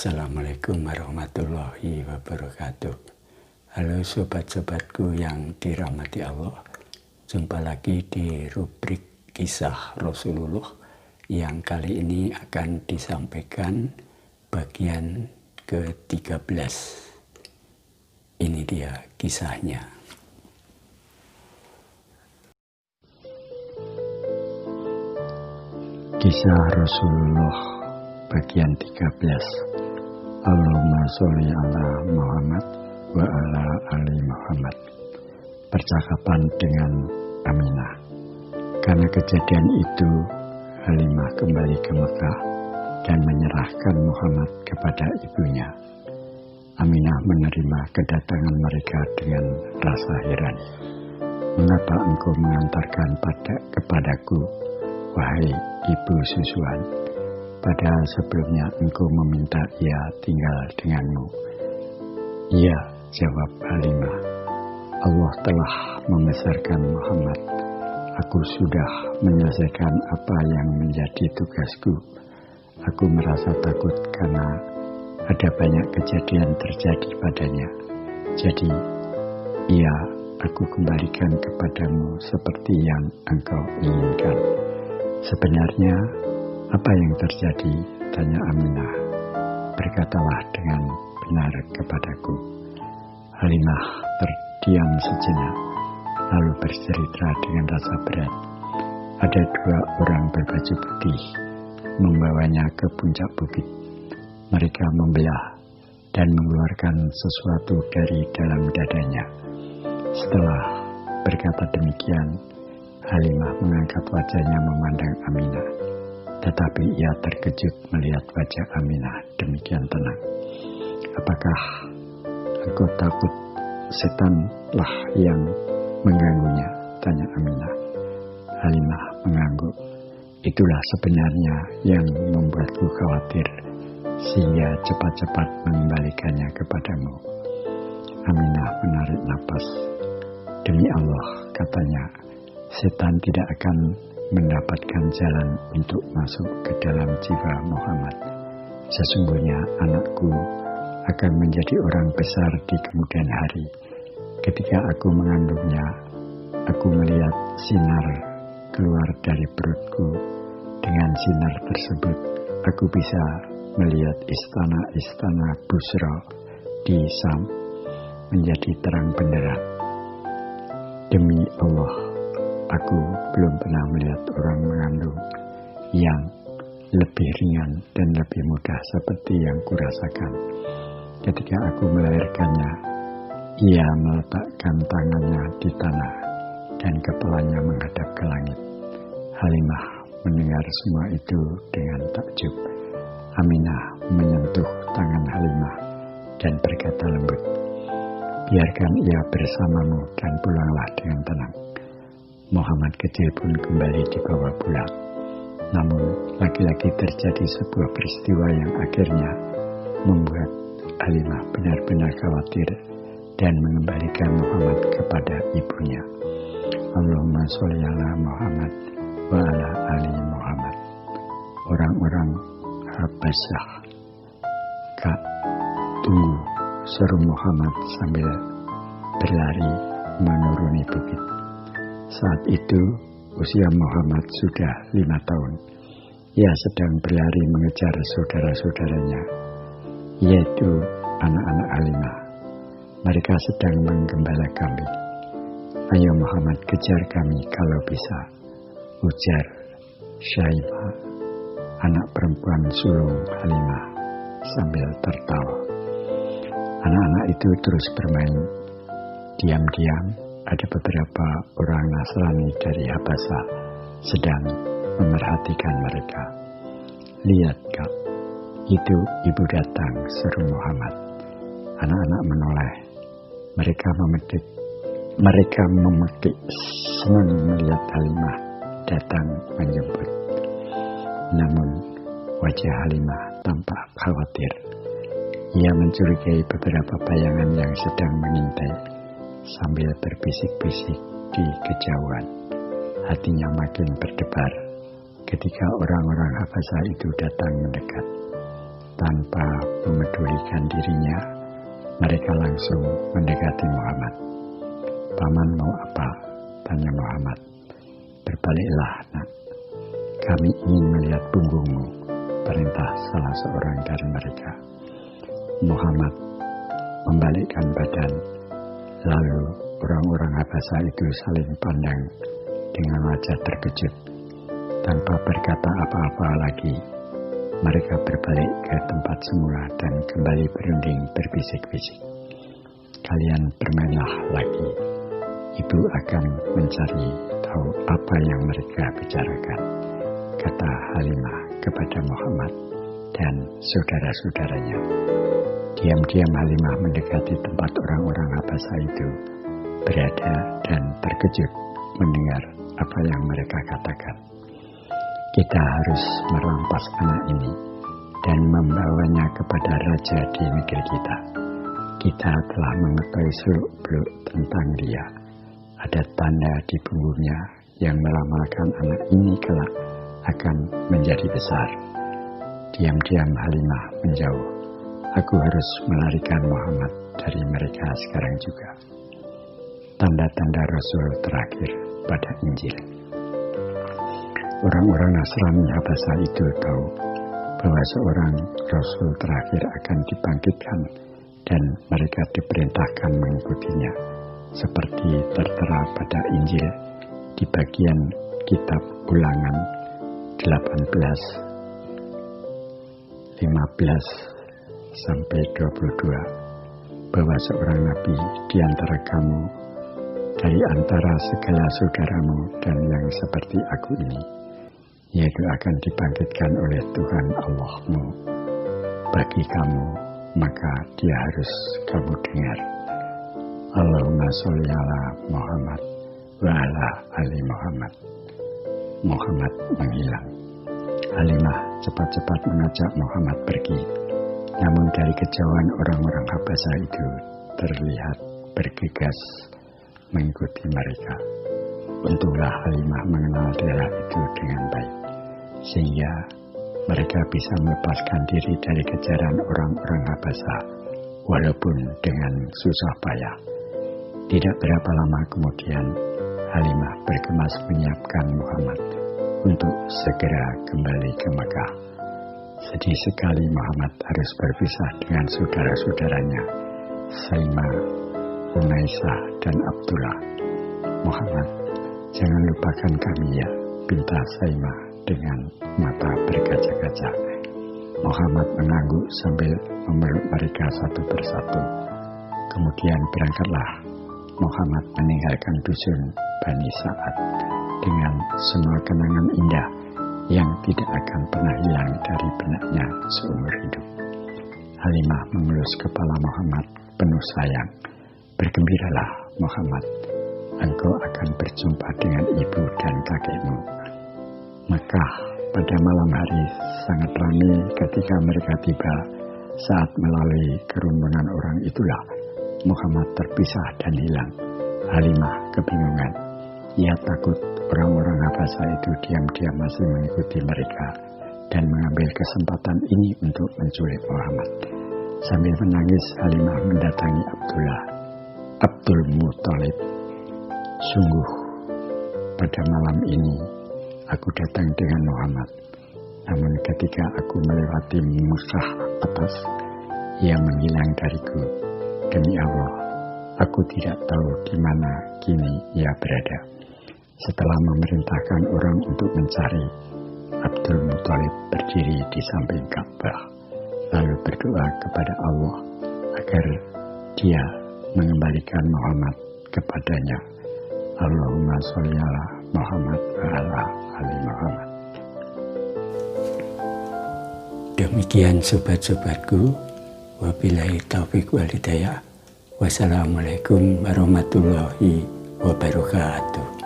Assalamualaikum warahmatullahi wabarakatuh. Halo sobat-sobatku yang dirahmati Allah. Jumpa lagi di rubrik kisah Rasulullah yang kali ini akan disampaikan bagian ke-13. Ini dia kisahnya. Kisah Rasulullah bagian 13. Allahumma sholli ala Muhammad wa ala ali Muhammad. Percakapan dengan Aminah. Karena kejadian itu, Halimah kembali ke Mekah dan menyerahkan Muhammad kepada ibunya. Aminah menerima kedatangan mereka dengan rasa heran. Mengapa engkau mengantarkan kepadaku, wahai ibu susuan? Padahal sebelumnya engkau meminta ia tinggal denganmu. Iya, jawab Halimah. Allah telah membesarkan Muhammad. Aku sudah menyelesaikan apa yang menjadi tugasku. Aku merasa takut karena ada banyak kejadian terjadi padanya. Jadi, iya, aku kembalikan kepadamu seperti yang engkau inginkan. Sebenarnya, apa yang terjadi? Tanya Aminah. Berkatalah dengan benar kepadaku. Halimah terdiam sejenak, lalu bercerita dengan rasa berat. Ada dua orang berbaju putih, membawanya ke puncak bukit. Mereka membelah dan mengeluarkan sesuatu dari dalam dadanya. Setelah berkata demikian, Halimah mengangkat wajahnya memandang Aminah. Tetapi ia terkejut melihat wajah Aminah demikian tenang. Apakah engkau takut setanlah yang mengganggunya? Tanya Aminah. Halimah mengangguk. Itulah sebenarnya yang membuatku khawatir, sehingga cepat-cepat mengembalikannya kepadamu. Aminah menarik napas. Demi Allah, katanya, setan tidak akan mendapatkan jalan untuk masuk ke dalam jiwa Muhammad. Sesungguhnya anakku akan menjadi orang besar di kemudian hari. Ketika aku mengandungnya, aku melihat sinar keluar dari perutku. Dengan sinar tersebut, aku bisa melihat istana-istana Busra di Sam menjadi terang benderang. Demi Allah, aku belum pernah melihat orang mengandung yang lebih ringan dan lebih mudah seperti yang kurasakan. Ketika aku melahirkannya, ia meletakkan tangannya di tanah dan kepalanya menghadap ke langit. Halimah mendengar semua itu dengan takjub. Aminah menyentuh tangan Halimah dan berkata lembut, biarkan ia bersamamu dan pulanglah dengan tenang. Muhammad kecil pun kembali dibawa pulang. Namun, lagi-lagi terjadi sebuah peristiwa yang akhirnya membuat Halimah benar-benar khawatir dan mengembalikan Muhammad kepada ibunya. Allahumma sholli ala Muhammad wa ala ali Muhammad. Orang-orang Habasyah, Kak, tunggu, seru Muhammad sambil berlari menuruni bukit. Saat itu, usia Muhammad sudah 5 tahun. Ia sedang berlari mengejar saudara-saudaranya, yaitu anak-anak Halimah. Mereka sedang menggembala kambing. Ayo Muhammad, kejar kami kalau bisa, ujar Syaimah, anak perempuan sulung Halimah, sambil tertawa. Anak-anak itu terus bermain. Diam-diam, ada beberapa orang Nasrani dari Habasyah sedang memerhatikan mereka. Lihat Kak, itu ibu datang, seru Muhammad. Anak-anak menoleh. Mereka memekik senang melihat Halimah datang menjemput. Namun wajah Halimah tampak khawatir. Ia mencurigai beberapa bayangan yang sedang mengintai sambil berbisik-bisik di kejauhan. Hatinya makin berdebar ketika orang-orang Habasyah itu datang mendekat. Tanpa memedulikan dirinya, mereka langsung mendekati Muhammad. "Paman mau apa?" tanya Muhammad. "Berbaliklah, nak. Kami ingin melihat punggungmu," perintah salah seorang dari mereka. Muhammad membalikkan badan, lalu orang-orang Habasah itu saling pandang dengan wajah terkejut. Tanpa berkata apa-apa lagi, mereka berbalik ke tempat semula dan kembali berunding berbisik-bisik. "Kalian bermainlah lagi. Ibu akan mencari tahu apa yang mereka bicarakan," kata Halimah kepada Muhammad dan saudara-saudaranya. Diam-diam Halimah mendekati tempat orang-orang Habasah itu berada dan terkejut mendengar apa yang mereka katakan. "Kita harus merampas anak ini dan membawanya kepada raja di negeri kita. Kita telah mengetahui seluk-beluk tentang dia. Ada tanda di punggungnya yang meramalkan anak ini kelak akan menjadi besar." Diam-diam Halimah menjauh. "Aku harus melarikan Muhammad dari mereka sekarang juga." Tanda-tanda Rasul terakhir pada Injil. Orang-orang Nasrani Habasah itu tahu bahwa seorang Rasul terakhir akan dibangkitkan dan mereka diperintahkan mengikutinya, seperti tertera pada Injil di bagian kitab Ulangan 18:15-22, bahwa seorang nabi di antara kamu, dari antara segala saudaramu dan yang seperti aku ini, yaitu akan dibangkitkan oleh Tuhan Allahmu bagi kamu, maka dia harus kamu dengar. Allahumma sholli ala Muhammad wa ala ali Muhammad. Muhammad menghilang. Halimah cepat-cepat mengajak Muhammad pergi. Namun dari kejauhan orang-orang Habasah itu terlihat bergegas mengikuti mereka. Untunglah Halimah mengenal daerah itu dengan baik, sehingga mereka bisa melepaskan diri dari kejaran orang-orang Habasah, walaupun dengan susah payah. Tidak berapa lama kemudian, Halimah bergemas menyiapkan Muhammad untuk segera kembali ke Mekah. Sedih sekali Muhammad harus berpisah dengan saudara-saudaranya, Saimah, Unaisah, dan Abdullah. "Muhammad, jangan lupakan kami ya," pinta Saimah dengan mata berkaca-kaca. Muhammad mengangguk sambil memeluk mereka satu persatu. Kemudian berangkatlah Muhammad meninggalkan dusun Bani Sa'ad dengan semua kenangan indah yang tidak akan pernah hilang dari benaknya seumur hidup. Halimah mengelus kepala Muhammad penuh sayang. "Bergembiralah Muhammad, engkau akan berjumpa dengan ibu dan kakekmu." Mekah pada malam hari sangat ramai ketika mereka tiba. Saat melalui kerumunan orang itulah Muhammad terpisah dan hilang. Halimah kebingungan. Ia takut orang-orang Habasah itu diam-diam masih mengikuti mereka dan mengambil kesempatan ini untuk menculik Muhammad. Sambil menangis, Halimah mendatangi Abdul Muthalib. "Sungguh, pada malam ini aku datang dengan Muhammad. Namun ketika aku melewati Mekah atas, ia menghilang dariku. Demi Allah, aku tidak tahu di mana kini ia berada." Setelah memerintahkan orang untuk mencari, Abdul Muthalib berdiri di samping Ka'bah, lalu berdoa kepada Allah agar dia mengembalikan Muhammad kepadanya. Allahumma sholli ala Muhammad wa ala ali Muhammad. Demikian sobat-sobatku, wabillahi taufiq wal hidayah. Wassalamualaikum warahmatullahi wabarakatuh.